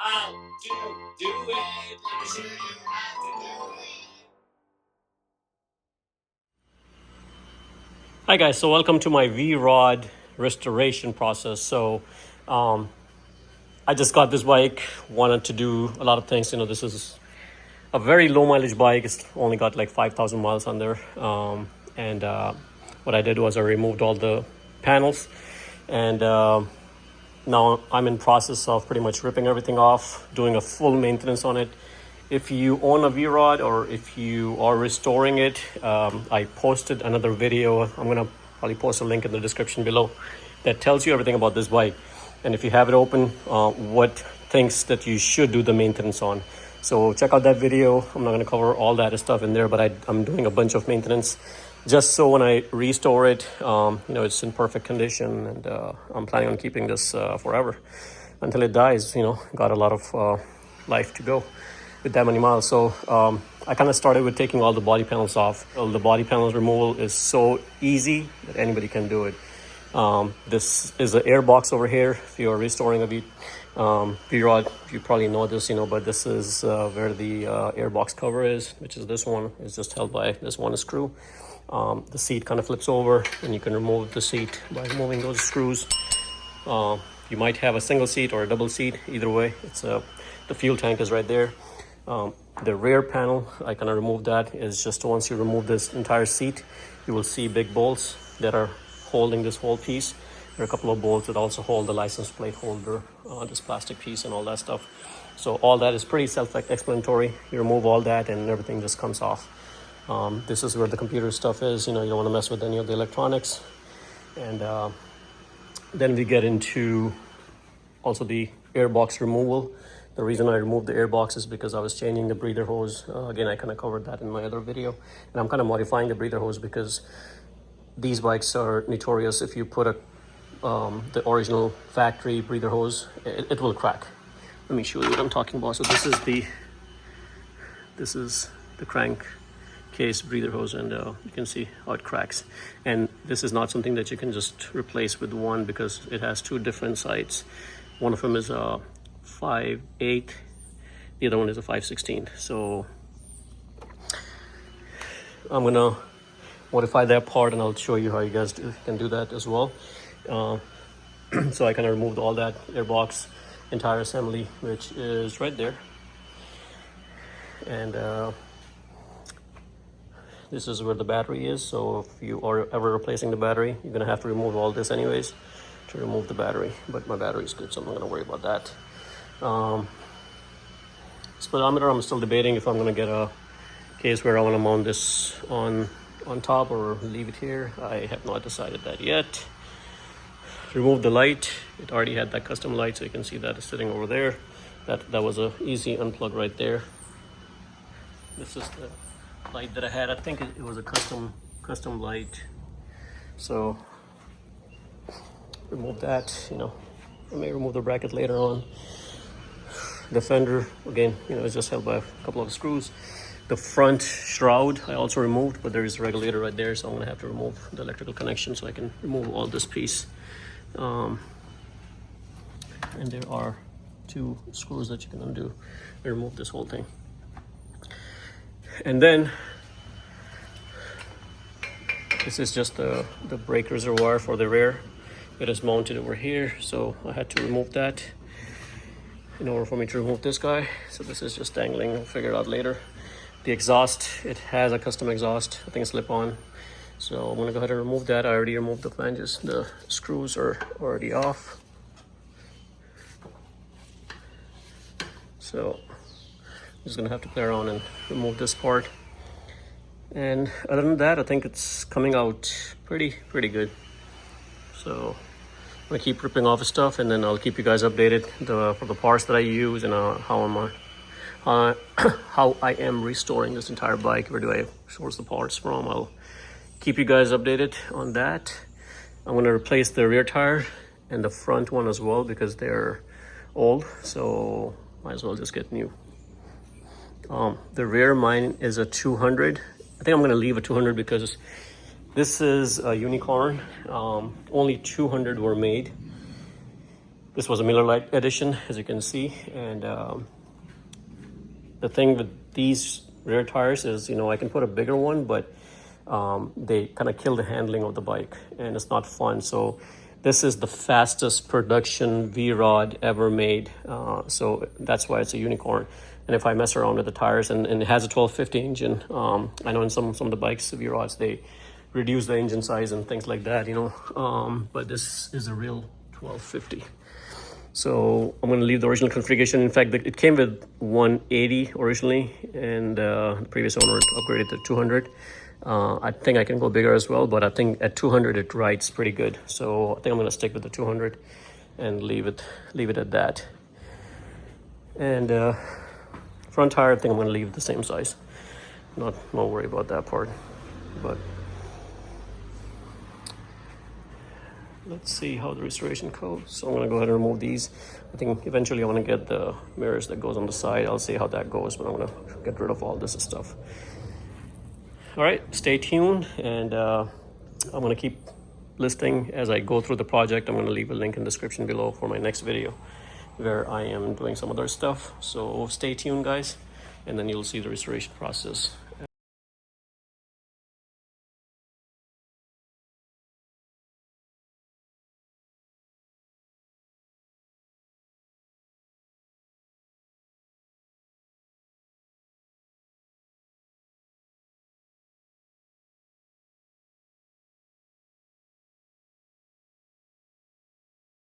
How to do it. Let me show you how to do it. Hi guys, so welcome to my V-Rod restoration process. So I just got this bike, wanted to do a lot of things. This is a very low mileage bike. It's only got like 5,000 miles on there. And what I did was I removed all the panels, and now I'm in process of pretty much ripping everything off, doing a full maintenance on it. If you own a V-Rod or if you are restoring it, I posted another video. I'm gonna probably post a link in the description below that tells you everything about this bike. And if you have it open, what things that you should do the maintenance on. So check out that video. I'm not gonna cover all that stuff in there, but I'm doing a bunch of maintenance just so when I restore it, it's in perfect condition, and I'm planning on keeping this forever until it dies. Got a lot of life to go with that many miles. So I kind of started with taking all the body panels off. The body panels removal is so easy that anybody can do it. This is an air box over here. If you're restoring a V-Rod, you probably know this, but this is where the air box cover is, which is this one. It's just held by this one screw. The seat kind of flips over, and you can remove the seat by removing those screws. You might have a single seat or a double seat. Either way, it's the fuel tank is right there. The rear panel, I kind of removed that. Is just once you remove this entire seat, you will see big bolts that are holding this whole piece. There are a couple of bolts that also hold the license plate holder, this plastic piece and all that stuff. So all that is pretty self-explanatory. You remove all that and everything just comes off. This is where the computer stuff is. You don't want to mess with any of the electronics. And then we get into also the airbox removal. The reason I removed the airbox is because I was changing the breather hose. Again, I kind of covered that in my other video. And I'm kind of modifying the breather hose because these bikes are notorious. If you put the original factory breather hose, it will crack. Let me show you what I'm talking about. So this is the crank case breather hose, and you can see how it cracks. And this is not something that you can just replace with one because it has two different sides. One of them is a 5/8, the other one is a 5/16. So I'm gonna modify that part, and I'll show you how you guys can do that as well. So I kind of removed all that airbox entire assembly, which is right there. And this is where the battery is. So if you are ever replacing the battery, you're gonna have to remove all this anyways to remove the battery. But my battery is good, so I'm not gonna worry about that. Speedometer, I'm still debating if I'm gonna get a case where I want to mount this on top or leave it here. I have not decided that yet. Remove the light. It already had that custom light, so you can see that is sitting over there. That was a easy unplug right there. This is the light that I had. I think it was a custom light. So remove that. I may remove the bracket later on. The fender, again, it's just held by a couple of screws. The front shroud I also removed, but there is a regulator right there, so I'm gonna have to remove the electrical connection so I can remove all this piece. And there are two screws that you can undo and remove this whole thing. And then this is just the brake reservoir for the rear. It is mounted over here, so I had to remove that in order for me to remove this guy. So this is just dangling. I'll figure it out later. The exhaust, it has a custom exhaust, I think it's slip-on. So I'm gonna go ahead and remove that. I already removed the flanges. The screws are already off. So I'm just gonna have to play around and remove this part. And other than that, I think it's coming out pretty good. So I'm gonna keep ripping off stuff, and then I'll keep you guys updated for the parts that I use and how I am restoring this entire bike. Where do I source the parts from? I'll keep you guys updated on that. I'm going to replace the rear tire and the front one as well because they're old, so might as well just get new. The rear, mine is a 200. I think I'm going to leave a 200 because this is a unicorn. Only 200 were made. This was a Miller Lite edition, as you can see. And the thing with these rear tires is, you know, I can put a bigger one, but they kind of kill the handling of the bike and it's not fun. So this is the fastest production V-Rod ever made. So that's why it's a unicorn. And if I mess around with the tires, and it has a 1250 engine, I know in some of the bikes, V-Rods, they reduce the engine size and things like that, you know, but this is a real 1250. So I'm going to leave the original configuration. In fact, it came with 180 originally, and the previous owner upgraded to 200. I think I can go bigger as well, but I think at 200 it rides pretty good. So I think I'm going to stick with the 200 and leave it at that. And front tire, I think I'm going to leave the same size. Not worry about that part. But let's see how the restoration goes. So I'm going to go ahead and remove these. I think eventually I want to get the mirrors that goes on the side. I'll see how that goes, but I'm going to get rid of all this stuff. All right, stay tuned, and I'm going to keep listing as I go through the project. I'm going to leave a link in the description below for my next video where I am doing some other stuff. So stay tuned, guys, and then you'll see the restoration process